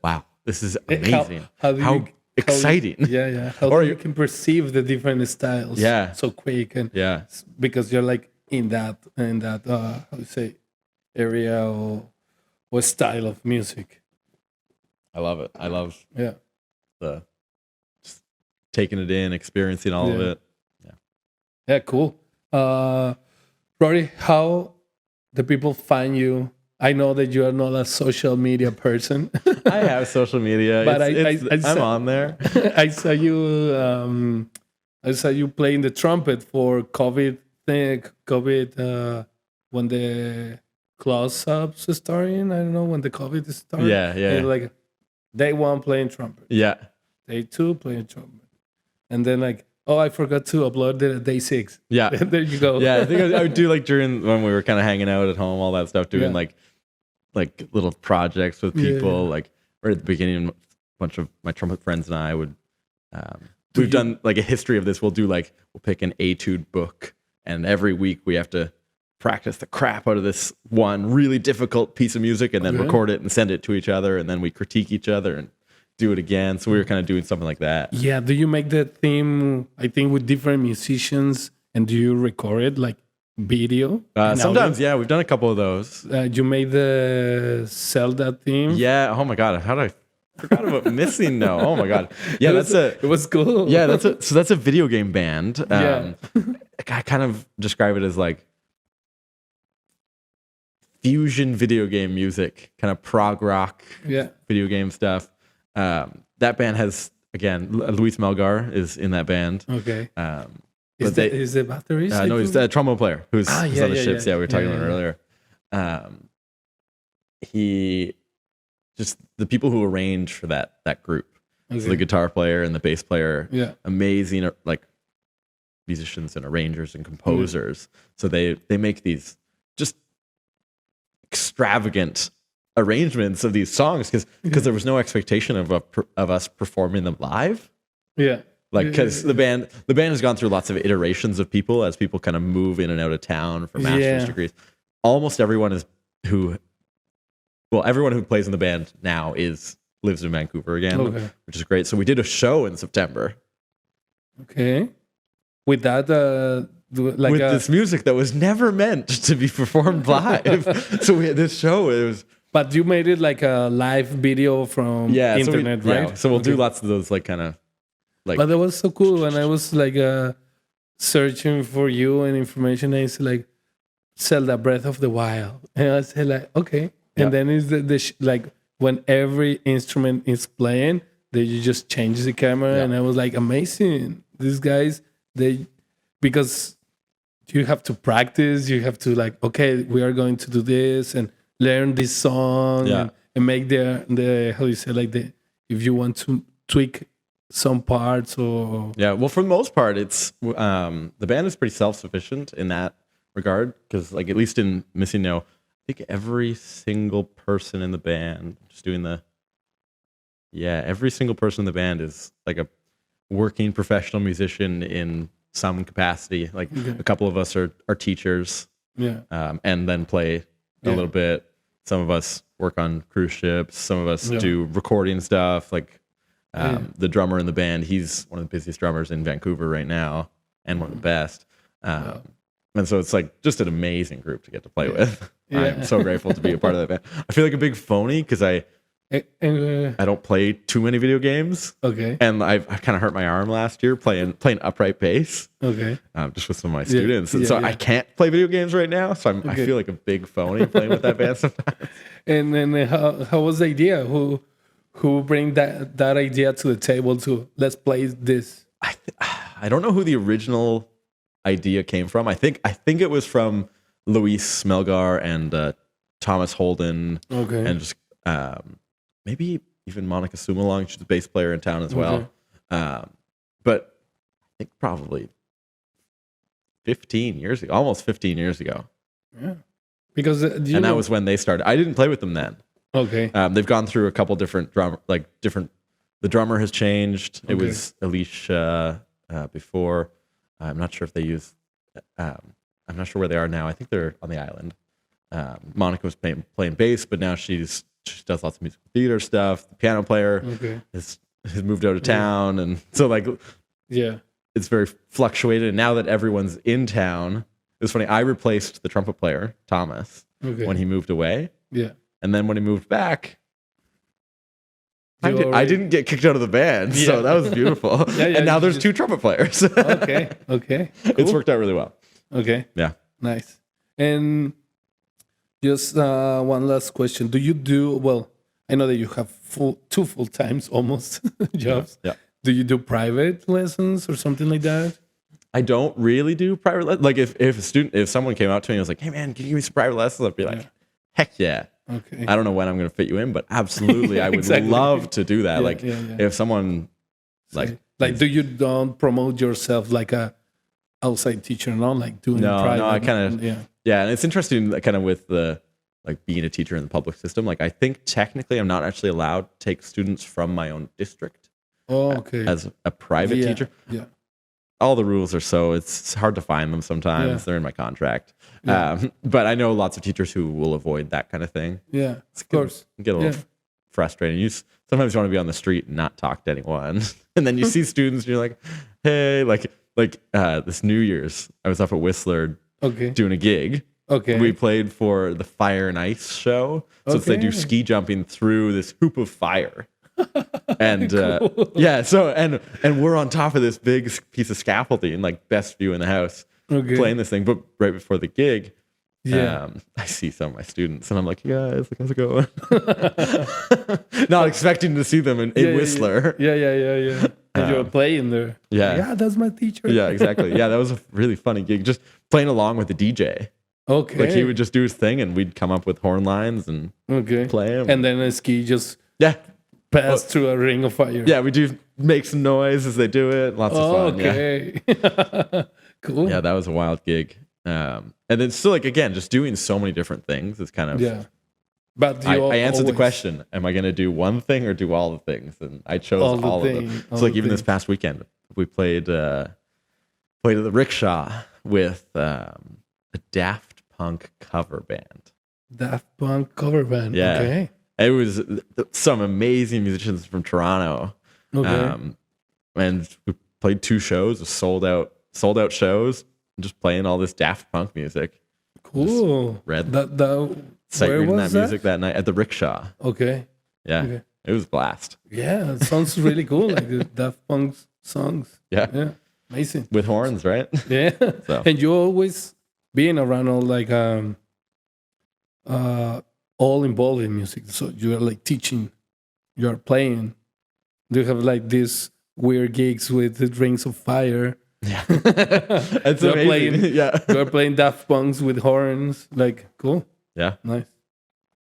Wow, this is amazing. How exciting!" How you can perceive the different styles? Yeah. So quick and because you're like in that how do you say, area or style of music. I love it. I love the just taking it in, experiencing all of it. Yeah, cool. Rory, how the people find you? I know that you are not a social media person. I have social media, but I'm on there. I saw you playing the trumpet for COVID when the close-ups starting. I don't know when the COVID started. Yeah. Like day 1 playing trumpet. Yeah. Day 2 playing trumpet, and then like, oh, I forgot to upload it at day 6. Yeah. There you go. Yeah, I think I would do like during when we were kind of hanging out at home, all that stuff, doing like little projects with people. Like right at the beginning, a bunch of my trumpet friends and I would. We've done like a history of this. We'll pick an etude book, and every week we have to practice the crap out of this one really difficult piece of music, and then record it and send it to each other, and then we critique each other and do it again. So we were kind of doing something like that. Yeah. Do you make the theme, I think, with different musicians, and do you record it like video? Sometimes, we've done a couple of those. You made the Zelda theme. Yeah. Oh my god, how did I forgot about Missing No? Oh my god. Yeah, it was cool. Yeah, that's a video game band. I kind of describe it as like fusion video game music, kind of prog rock video game stuff. That band has, again, Luis Melgar is in that band. Okay. Is the batterist? No, he's the trombone player who's on the ships. Yeah, we were talking about it earlier. He just the people who arrange for that group. Okay. So the guitar player and the bass player, amazing like musicians and arrangers and composers. So they make these just extravagant arrangements of these songs because there was no expectation of us performing them live. Yeah. Like, because the band has gone through lots of iterations of people as people kind of move in and out of town for master's degrees. Almost everyone everyone who plays in the band now lives in Vancouver again, which is great. So we did a show in September. Okay. With that, this music that was never meant to be performed live. So we had this show. It was. But you made it like a live video from internet, right? Yeah. So we'll do lots of those, like kind of. Like, but that was so cool when I was like searching for you and information. I was like, Zelda Breath of the Wild. And I said like, okay. And then is like when every instrument is playing, then you just change the camera. And I was like, amazing. These guys, because you have to practice, you have to like, okay, we are going to do this and learn this song and make the how you say, like if you want to tweak some parts or well, for the most part, it's the band is pretty self-sufficient in that regard, because like at least in Missing No, I think every single person in the band every single person in the band is like a working professional musician in some capacity. Like a couple of us are teachers, and then play a little bit. Some of us work on cruise ships. Some of us do recording stuff. Like the drummer in the band, he's one of the busiest drummers in Vancouver right now, and one of the best. And so it's like just an amazing group to get to play with. I'm so grateful to be a part of that band. I feel like a big phony because I don't play too many video games. Okay. And I kind of hurt my arm last year playing upright bass. Okay. Just with some of my students. And so I can't play video games right now. So I feel like a big phony playing with that band sometimes. And then how was the idea? Who bring that idea to the table to let's play this? I don't know who the original idea came from. I think it was from Luis Smelgar and Thomas Holden. Okay. And just maybe even Monica Sumalong. She's the bass player in town as well. But I think probably 15 years ago, almost 15 years ago. Yeah. Because that was when they started. I didn't play with them then. Okay. They've gone through a couple different the drummer has changed. It was Alicia before. I'm not sure if they use. I'm not sure where they are now. I think they're on the island. Monica was playing bass, but now she does lots of musical theater stuff. The piano player has moved out of town, and so like it's very fluctuated. And now that everyone's in town, it was funny. I replaced the trumpet player Thomas when he moved away. Yeah, and then when he moved back, I didn't get kicked out of the band, so that was beautiful. And now there's two trumpet players. Okay. Cool. It's worked out really well. Okay. Yeah. Nice. And just one last question. Do you do, well, I know that you have two full-times almost jobs. Yeah. Do you do private lessons or something like that? I don't really do private lessons. Like if someone came out to me and was like, hey man, can you give me some private lessons? I'd be like, heck yeah. Okay. I don't know when I'm going to fit you in, but absolutely, I would love to do that. If someone do you don't promote yourself like a outside teacher, not like doing private? No, I kind of and it's interesting kind of with the like being a teacher in the public system. Like I think technically I'm not actually allowed to take students from my own district. As a private teacher. Yeah. All the rules are it's hard to find them sometimes. Yeah. They're in my contract. Yeah. But I know lots of teachers who will avoid that kind of thing. Yeah, of course. Get a little frustrating. Sometimes you want to be on the street and not talk to anyone. And then you see students and you're like, hey, like this New Year's, I was up at Whistler doing a gig. Okay. We played for the Fire and Ice show. So they do ski jumping through this hoop of fire. And cool. And we're on top of this big piece of scaffolding, like best view in the house, playing this thing. But right before the gig, I see some of my students, and I'm like, guys, how's it going? Not expecting to see them in Whistler. Yeah. And you're playing there. Yeah, that's my teacher. Yeah, exactly. Yeah, that was a really funny gig. Just playing along with the DJ. Okay. Like he would just do his thing, and we'd come up with horn lines and play them. And then a ski just pass through a ring of fire. Yeah, we do make some noise as they do it. Lots of fun. Okay. Yeah. Cool. Yeah, that was a wild gig. And then still, like, again, just doing so many different things. It's kind of... Yeah. But I answered the question, am I going to do one thing or do all the things? And I chose all of them. So like even this past weekend, we played at the Rickshaw with a Daft Punk cover band. Daft Punk cover band. Yeah. Okay. It was some amazing musicians from Toronto. Okay. And we played 2 shows, sold out shows, and just playing all this Daft Punk music. Cool. Sight reading that music that night at the Rickshaw. Okay. Yeah. Okay. It was a blast. Yeah, it sounds really cool. Like the Daft Punk songs. Yeah. Amazing. With horns, right? Yeah. So. And you always being around all involved in music. So you are like teaching, you are playing. Do you have like these weird gigs with the Rings of Fire? Yeah, it's You're amazing. playing, Yeah, you're playing Daft Punks with horns. Like, cool, yeah, nice.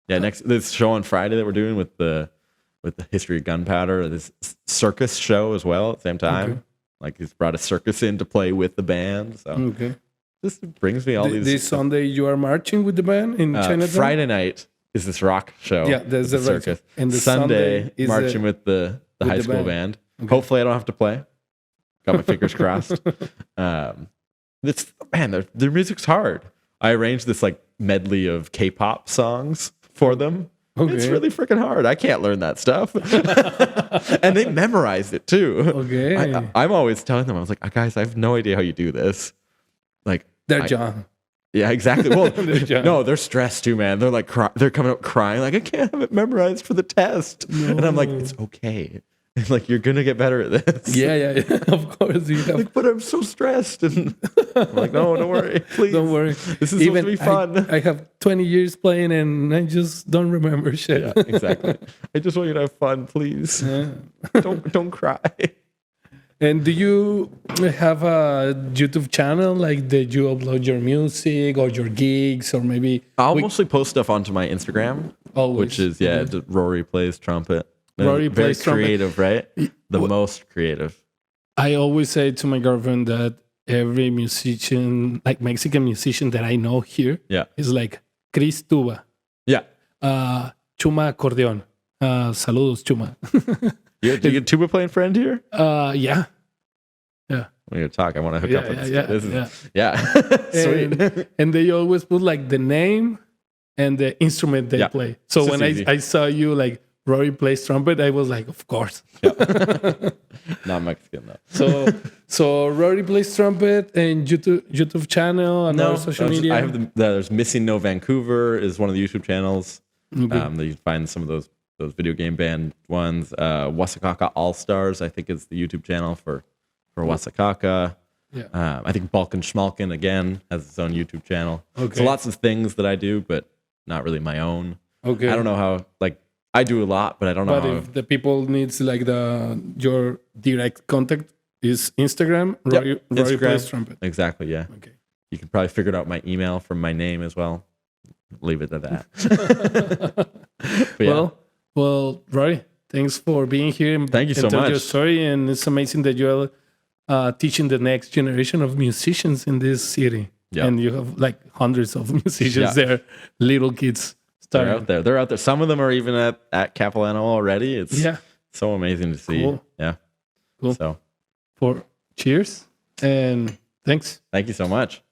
yeah. Next, this show on Friday that we're doing with the history of gunpowder, this circus show as well at the same time. Okay. Like he's brought a circus in to play with the band. So Okay. this brings me all these. This Sunday you are marching with the band in Chinatown. Friday night is this rock show. Yeah, there's with a the rock circus. show. And the Sunday Sunday is marching with the high the school band. band. Hopefully, I don't have to play. Got my fingers crossed. Their music's hard. I arranged this like medley of K-pop songs for them. Okay. It's really freaking hard. I can't learn that stuff. And they memorized it too. Okay. I'm always telling them, I was like, guys, I have no idea how you do this. Like They're young. Yeah, exactly. Well, They're no, they're stressed too, man. They're like, they're coming up crying, like, I can't have it memorized for the test. No. And I'm like, it's okay. Like, you're gonna get better at this. Yeah. Of course you have. Like, but I'm so stressed. And I'm like, no, don't worry, please. Don't worry. This is supposed to be fun. I have 20 years playing and I just don't remember shit. Yeah, exactly. I just want you to have fun, please. Yeah. Don't cry. And do you have a YouTube channel? Like, did you upload your music or your gigs, or maybe? I'll mostly post stuff onto my Instagram, Always. which is Rory plays trumpet. Rory Very plays trumpet. creative, right? The most creative. I always say to my girlfriend that every musician, like Mexican musician that I know here, is like Chris Tuba, Yeah. Chuma Acordeon. Saludos, Chuma. Do you get tuba playing friend here? Yeah. When you talk, I want to hook up with this. Yeah. Sweet. And they always put like the name and the instrument they play. So It's when just I saw you like Rory plays trumpet, I was like, of course. Not Mexican though. So Rory plays trumpet and YouTube channel and other social media. I have there's Missing No Vancouver is one of the YouTube channels. Okay. That you find some of those video game band ones. Wasakaka All Stars, I think, is the YouTube channel for Wasakaka. Yeah. I think Balkan Schmalkin again has its own YouTube channel. Okay. So lots of things that I do, but not really my own. Okay. I don't know how. Like I do a lot, but I don't know. But if the people needs like your direct contact is Instagram, Rory plays trumpet. Exactly. Yeah. Okay. You can probably figure out my email from my name as well. Leave it at that. Well, Rory, thanks for being here. And Thank you so tell much. your story, and it's amazing that you're teaching the next generation of musicians in this city. Yeah. And you have like hundreds of musicians there, little kids starting. They're out there. Some of them are even at Capilano already. It's so amazing to see. Cool. Yeah. Cool. So cheers and thanks. Thank you so much.